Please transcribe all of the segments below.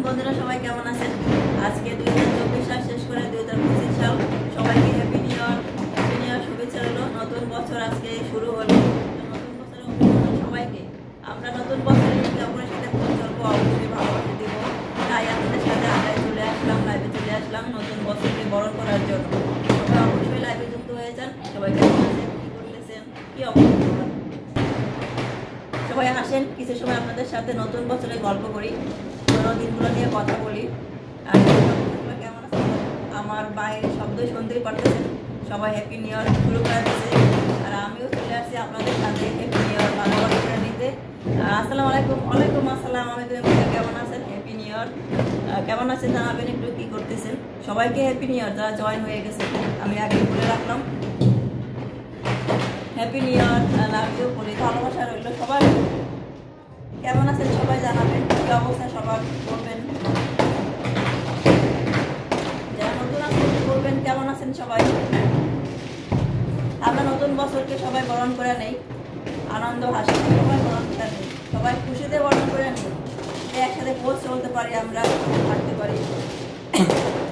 বন্ধুরা সবাই কেমন আছেন? আজকে 2024 সাল শেষ করে 2025 সাল। সবাইকে হ্যাপি নিউ ইয়ার শুভেচ্ছা রইল। নতুন বছর আজকে শুরু হলো। নতুন বছরে অভিনন্দন সবাইকে। আমরা নতুন বছরে একে অপরের সাথে চলবো, অবশ্যই ভালোবাসা দিব। তাই আপনাদের সাথে আড্ডায় চলে আসলাম, লাইভে চলে আসলাম নতুন বছরকে বরণ করার জন্য। সবাই অবশ্যই লাইভে যুক্ত হয়ে যান। সবাই কেমন আছেন, কি করতেছেন, কি অবস্থা? সবাই আসেন, কিছু সময় আপনাদের সাথে নতুন বছরে গল্প করি, পুরোনো দিনগুলো নিয়ে কথা বলি। আর কেমন আছে? আমার বাইরে শব্দই শুনতেই পারতেছেন। সবাই হ্যাপি নিউ ইয়ার শুরু করে দিয়েছে, আর আমিও চলে আসছি আপনাদের সাথে হ্যাপি নিউ ইয়ার ভালোবাসা করে নিতে। আসসালামু আলাইকুম। ওয়ালাইকুম আসসালাম। আমি কেমন আছেন? হ্যাপি নিউ ইয়ার। কেমন আছেন জানাবেন, একটু কি করতেছেন। সবাইকে হ্যাপি নিউ ইয়ার যারা জয়েন হয়ে গেছে, আমি আগে বলে রাখলাম happy new year, love you বলি, ভালোবাসা রইল। সবাই কেমন আছেন সবাই জানাবেন, কি অবস্থা সবার বলবেন। যারা নতুন আছেন বলবেন কেমন আছেন সবাই। আমরা নতুন বছরকে সবাই বরণ করে নেই, আনন্দ হাসি সবাই বরণ করে নেই, সবাই খুশিতে বরণ করে নেই, একসাথে পথ চলতে পারি, আমরা থাকতে পারি,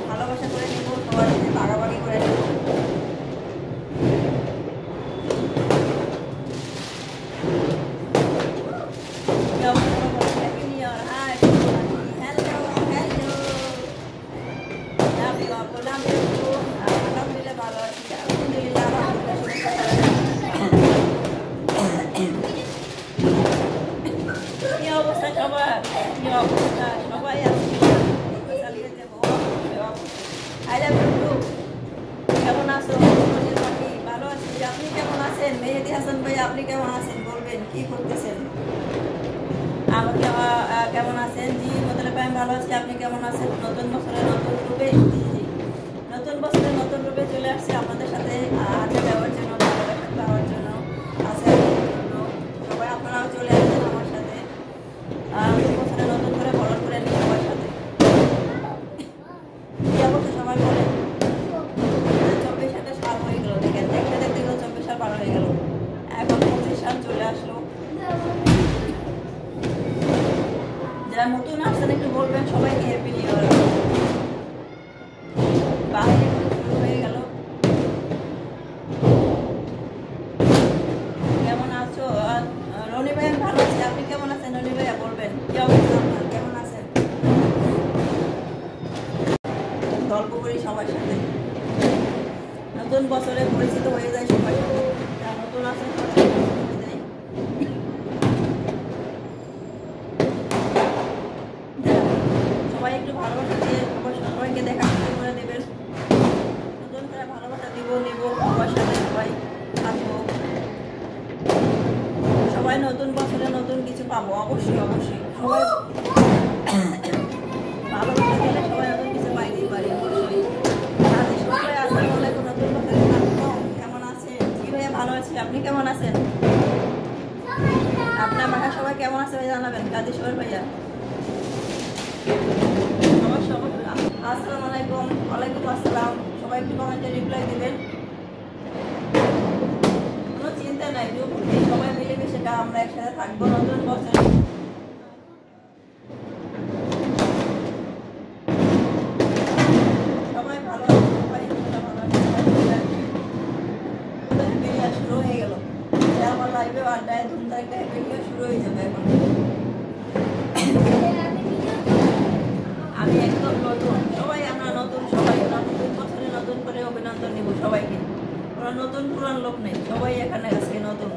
ভালোবাসা করে নেব, সবার সাথে ভাগাভাগি করে নেব। মেহেদি হাসান ভাই, আপনি কেমন আছেন বলবেন, কি করতেছেন। আমাকে কেমন আছেন? জি মতলব আমি ভালো আছি, আপনি কেমন আছেন? নতুন বছরে নতুন রূপে, জি জি নতুন বছরে নতুন রূপে চলে আসছে আপনাদের সাথে আড্ডা দেওয়ার জন্য, ভালোবাসা দেওয়ার জন্য, আসার জন্য। সবাই আপনারাও চলে আসছেন আমার সাথে নতুন বছরে নতুন করে বরণ করে নিই সবার সাথে। কি অবস্থা সবাই বলেন। 24 সালে সাল হয়ে গেল, দেখেন দেখতে দেখতে 24 সাল পার হয়ে গেল, এখন 25 সাল চলে আসলো। যারা নতুন আসছেন একটু বলবেন সবাইকে হ্যাপি নিউ ইয়ার। বাইরে শুরু হয়ে গেল। কেমন আছো রনি ভাই? আমি ভালো আছি, আপনি কেমন আছেন রনি ভাইয়া বলবেন, কি অবস্থা আপনার, কেমন আছেন। গল্প করি সবার সাথে, নতুন বছরে পরিচিত হয়ে যায় সবার সাথে। যারা নতুন আছেন সবাই একটু ভালোবাসা দিয়ে সবাইকে দেখা করে দেবেন। নতুন করে ভালোবাসা দিব, নেব সবার সাথে, সবাই থাকবো। সবাই নতুন বছরে নতুন কিছু পাবো, অবশ্যই অবশ্যই। সবাই ভালোবাসা দিলে সবাই নতুন কিছু পাইতেই পারি, অবশ্যই। সবাই আসসালামু আলাইকুম। নতুন বছরে কেমন আছেন? জি ভাইয়া ভালো আছি, আপনি কেমন আছেন? আপনার বাসা সবাই কেমন আছে ভাই জানাবেন, কাদিশ্বর ভাইয়া। আসসালামু আলাইকুম। ওয়ালাইকুম আসসালাম। সবাই একটু কমেন্টে রিপ্লাই দিবেন, কোনো চিন্তা নাই, সবাই মিলেমিশে আমরা একসাথে থাকবো নতুন বছরে। সবাই ভালো আছে, সবাই ভালো আছে। শুরু হয়ে গেল, আমার লাইভে আড্ডায় ধুমধারাক্কা হ্যাপি নিউ ইয়ার শুরু হয়ে যাবে এখন। আমি একদম নতুন, সবাই আমরা নতুন, সবাই নতুন বছরে নতুন করে অভিনন্দন নিব সবাইকে। ওরা নতুন পুরান লোক নেই, সবাই এখানে আজকে নতুন।